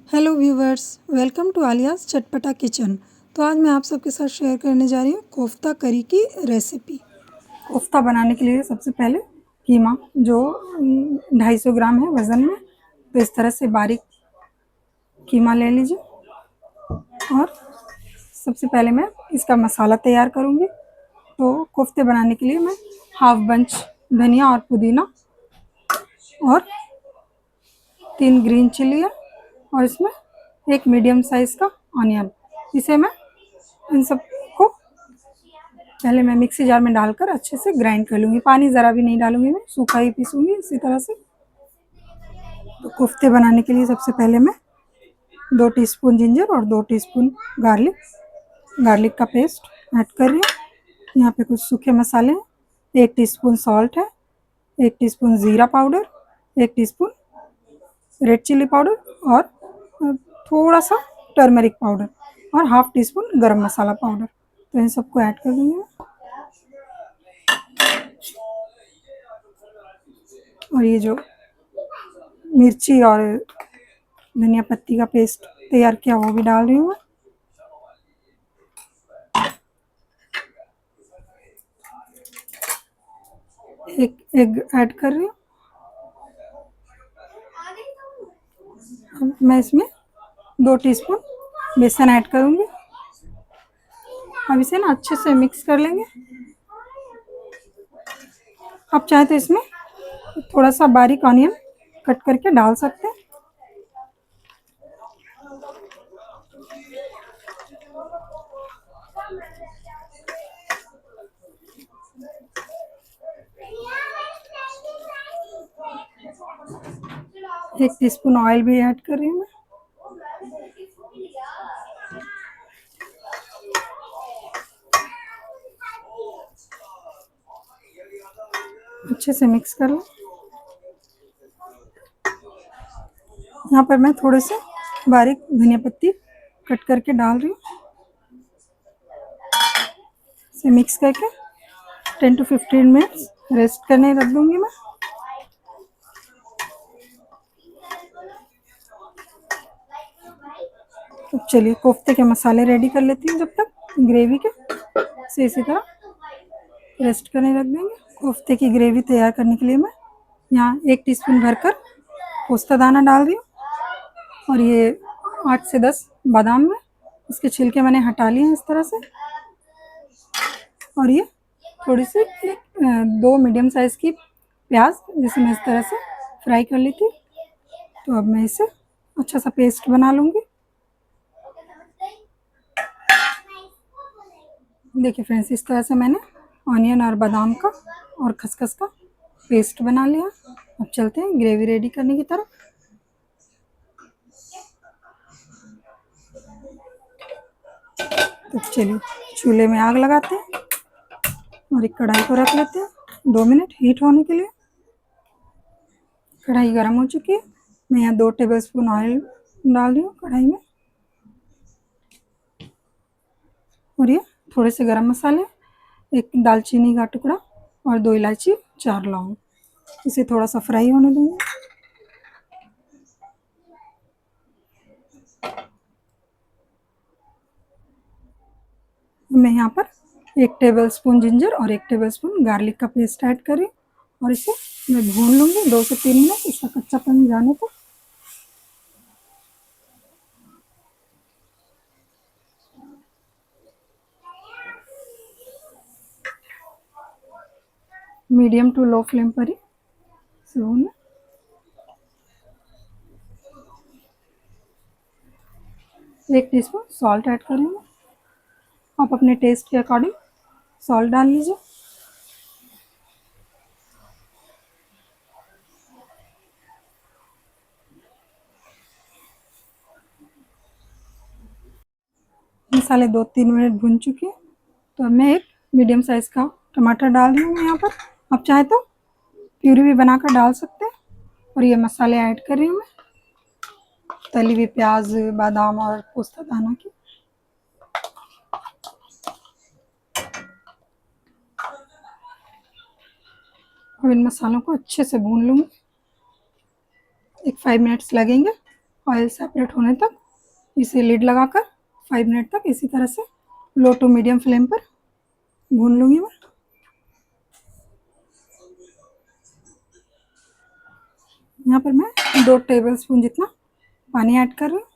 Hello viewers, welcome to आलियाज़ चटपटा kitchen. तो आज मैं आप सबके साथ शेयर करने जा रही हूँ कोफ्ता करी की रेसिपी। कोफ्ता बनाने के लिए सबसे पहले कीमा जो 250 ग्राम है वज़न में, तो इस तरह से बारीक कीमा ले लीजिए। और सबसे पहले मैं इसका मसाला तैयार करूँगी। तो कोफ्ते बनाने के लिए मैं हाफ बंच धनिया और पुदीना और 3 ग्रीन चिली है और इसमें एक मीडियम साइज़ का ऑनियन, इसे मैं इन सब को पहले मैं मिक्सी जार में डालकर अच्छे से ग्राइंड कर लूँगी। पानी ज़रा भी नहीं डालूँगी, मैं सूखा ही पीसूँगी इसी तरह से। तो कोफ्ते बनाने के लिए सबसे पहले मैं 2 टीस्पून जिंजर और 2 टीस्पून गार्लिक का पेस्ट ऐड कर रही हूँ। यहाँ पे कुछ सूखे मसाले हैं, 1 टीस्पून सॉल्ट है, 1 टीस्पून ज़ीरा powder, 1 teaspoon red chili powder और थोड़ा सा टर्मरिक पाउडर और half teaspoon garam masala powder. तो इन सबको ऐड कर दूँगी और ये जो मिर्ची और धनिया पत्ती का पेस्ट तैयार किया वो भी डाल रही हूँ। एक एग ऐड कर रही हूँ। अब मैं इसमें 2 टीस्पून बेसन ऐड करूँगी। अब इसे ना अच्छे से मिक्स कर लेंगे। आप चाहे तो इसमें थोड़ा सा बारीक ऑनियन कट करके डाल सकते हैं। एक टीस्पून ऑयल भी ऐड कर रही हूँ मैं। अच्छे से मिक्स कर लो। यहाँ पर मैं थोड़े से बारीक धनिया पत्ती कट करके डाल रही हूँ। इसे मिक्स करके 10 to 15 मिनट्स रेस्ट करने रख दूँगी मैं। तो चलिए कोफ्ते के मसाले रेडी कर लेती हूँ जब तक ग्रेवी के। से इसी तरह रेस्ट करने रख देंगे। कोफ्ते की ग्रेवी तैयार करने के लिए मैं यहाँ 1 टीस्पून भरकर पोस्ता दाना डाल रही हूँ और ये 8 से 10 बादाम में इसके छिलके मैंने हटा लिए हैं इस तरह से। और ये थोड़ी सी 2 मीडियम साइज़ की प्याज जिसे मैं इस तरह से फ्राई कर ली थी। तो अब मैं इसे अच्छा सा पेस्ट बना लूँगी। देखिए फ्रेंड्स, इस तरह से मैंने ऑनियन और बादाम का और खसखस का पेस्ट बना लिया। अब चलते हैं ग्रेवी रेडी करने की तरफ। तो चलिए चूल्हे में आग लगाते हैं और एक कढ़ाई को रख लेते हैं 2 मिनट हीट होने के लिए। कढ़ाई गर्म हो चुकी है। मैं यहाँ 2 टेबलस्पून ऑयल डाल रही हूँ कढ़ाई में और ये थोड़े से गरम मसाले, 1 दालचीनी का टुकड़ा और 2 इलायची, 4 लौंग, इसे थोड़ा सा फ्राई होने दूँगी। मैं यहाँ पर 1 टेबलस्पून जिंजर और 1 टेबलस्पून गार्लिक का पेस्ट ऐड कर रही हूँ और इसे मैं भून लूँगी 2 से 3 मिनट इसका कच्चापन जाने तक। मीडियम टू लो फ्लेम पर ही इसे भूनना। एक टीस्पून सॉल्ट ऐड करेंगे। आप अपने टेस्ट के अकॉर्डिंग सॉल्ट डाल लीजिए। मसाले 2-3 मिनट भून चुके हैं। तो अब मैं एक मीडियम साइज़ का टमाटर डाल रही हूँ यहाँ पर। आप चाहे तो प्यूरी भी बनाकर डाल सकते हैं। और ये मसाले ऐड कर रही हूँ मैं, तली हुई प्याज, बादाम और पोस्ता दाना की। अब इन मसालों को अच्छे से भून लूँगी। एक 5 मिनट्स लगेंगे ऑयल सेपरेट होने तक। इसे लिड लगाकर 5 मिनट तक इसी तरह से लो टू मीडियम फ्लेम पर भून लूँगी मैं। यहाँ पर मैं 2 टेबलस्पून जितना पानी ऐड कर रही हूँ।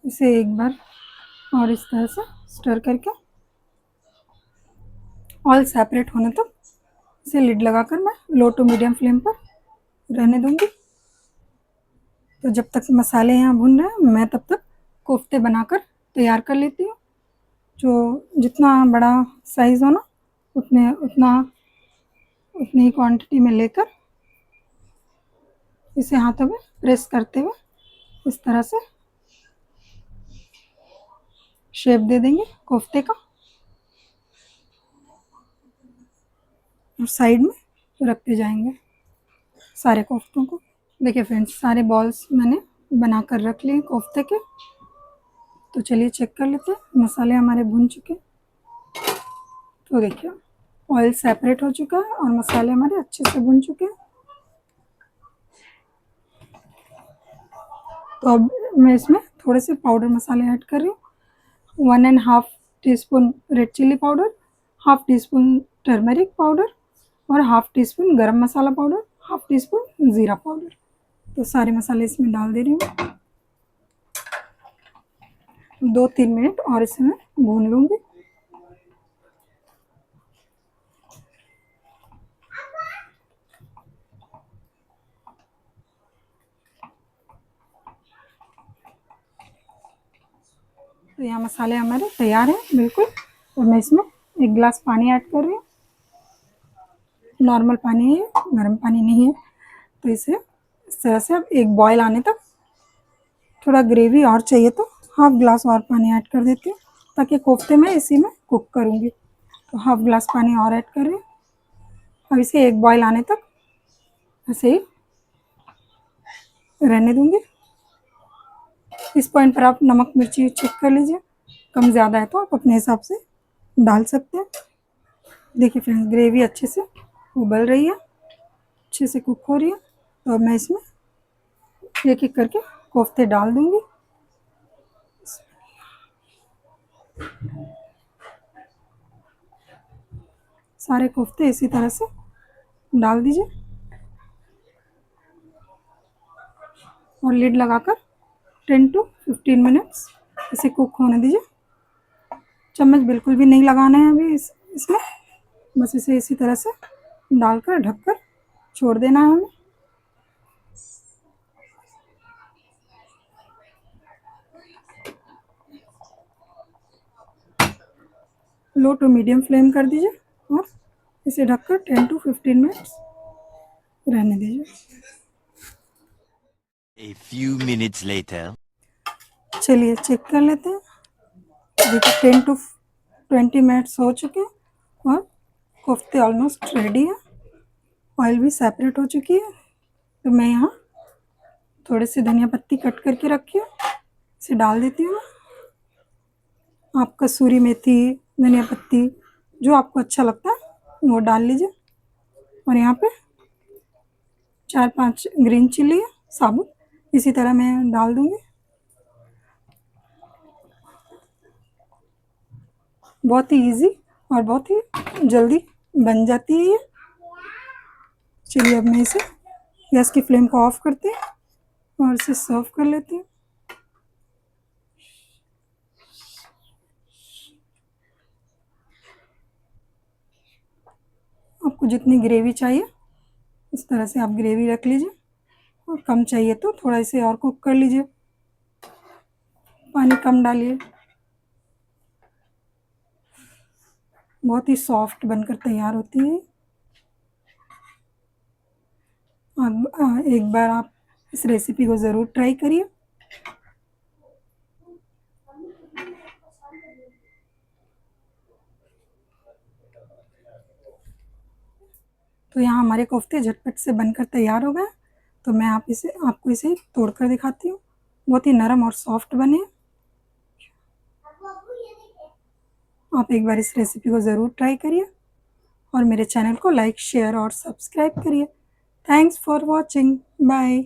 इसे एक बार और इस तरह से स्टर करके ऑयल सेपरेट होने तक इसे लिड लगाकर मैं लो टू मीडियम फ्लेम पर रहने दूंगी। तो जब तक मसाले यहाँ भून रहे हैं मैं तब तक कोफ्ते बनाकर तैयार कर लेती हूँ। जो जितना बड़ा साइज़ हो ना उतनी ही क्वांटिटी में लेकर इसे हाथों में प्रेस करते हुए इस तरह से शेप दे देंगे कोफ्ते का और साइड में रखते जाएंगे सारे कोफ्तों को। देखिए फ्रेंड्स, सारे बॉल्स मैंने बनाकर रख लिए कोफ्ते के। तो चलिए चेक कर लेते हैं। मसाले हमारे भुन चुके। तो देखिए ऑयल सेपरेट हो चुका है और मसाले हमारे अच्छे से भुन चुके हैं। तो अब मैं इसमें थोड़े से पाउडर मसाले ऐड कर रही हूँ। 1.5 teaspoon red chili powder, half teaspoon turmeric powder और half teaspoon garam masala powder, half teaspoon ज़ीरा पाउडर। तो सारे मसाले इसमें डाल दे रही हूँ। 2-3 मिनट और इसे मैं भून लूँगी। तो यहाँ मसाले हमारे तैयार हैं बिल्कुल। तो मैं इसमें 1 गिलास पानी ऐड कर रही हूँ। नॉर्मल पानी है, गर्म पानी नहीं है। तो इसे इस तरह से अब एक बॉयल आने तक, थोड़ा ग्रेवी और चाहिए तो हाफ ग्लास और पानी ऐड कर देती हूँ ताकि कोफ्ते में इसी में कुक करूँगी। तो हाफ ग्लास पानी और ऐड कर रही हूँ। अब इसे एक बॉयल आने तक ऐसे ही रहने दूँगी। इस पॉइंट पर आप नमक मिर्ची चेक कर लीजिए, कम ज़्यादा है तो आप अपने हिसाब से डाल सकते हैं। देखिए फ्रेंड्स, ग्रेवी अच्छे से उबल रही है, अच्छे से कुक हो रही है। तो अब मैं इसमें एक एक करके कोफ्ते डाल दूँगी। सारे कोफ्ते इसी तरह से डाल दीजिए और लिड लगाकर 10 to 15 मिनट्स इसे कुक होने दीजिए। चम्मच बिल्कुल भी नहीं लगाना है अभी इसमें, बस इसे इसी तरह से डालकर ढककर छोड़ देना है हमें। लो टू मीडियम फ्लेम कर दीजिए और इसे ढककर 10 to 15 मिनट्स रहने दीजिए। A few minutes later. चलिए चेक कर लेते हैं। देखिए 10 to 20 मिनट्स हो चुके हैं और कोफ्ते ऑलमोस्ट रेडी है। ऑयल भी सेपरेट हो चुकी है। तो मैं यहाँ थोड़ी सी धनिया पत्ती कट करके रखी है, इसे डाल देती हूँ। आप कसूरी मेथी, धनिया पत्ती जो आपको अच्छा लगता है वो डाल लीजिए। और यहाँ पे 4-5 ग्रीन चिली है साबुत, इसी तरह मैं डाल दूँगी। बहुत ही इजी और बहुत ही जल्दी बन जाती है ये। चलिए अब मैं इसे गैस की फ्लेम को ऑफ करती हूँ और इसे सर्व कर लेती हूँ। आपको जितनी ग्रेवी चाहिए इस तरह से आप ग्रेवी रख लीजिए और कम चाहिए तो थोड़ा इसे और कुक कर लीजिए, पानी कम डालिए। बहुत ही सॉफ्ट बनकर तैयार होती है। एक बार आप इस रेसिपी को ज़रूर ट्राई करिए। तो यहाँ हमारे कोफ्ते झटपट से बनकर तैयार हो गए। तो मैं आपको इसे तोड़कर दिखाती हूँ। बहुत ही नरम और सॉफ्ट बने। आप एक बार इस रेसिपी को ज़रूर ट्राई करिए और मेरे चैनल को लाइक, शेयर और सब्सक्राइब करिए। Thanks for watching, bye.